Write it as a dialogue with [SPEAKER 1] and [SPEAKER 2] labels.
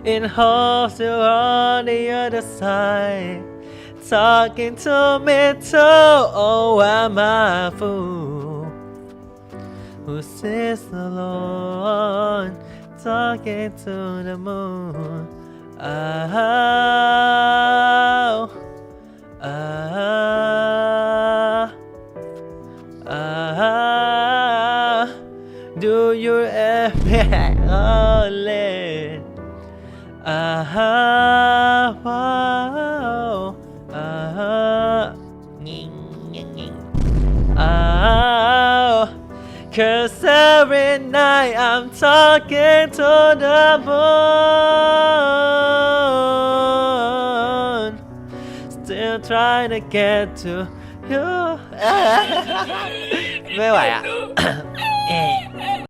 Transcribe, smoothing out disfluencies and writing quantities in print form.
[SPEAKER 1] in hopes you're on the other side talking to me too. Oh, am I a fool who sits alone talking to the moon? Oh, do you ever only? Wow. Cause every night I'm talking to the moon, still trying to get to you. ไม่ไหวอ่ะ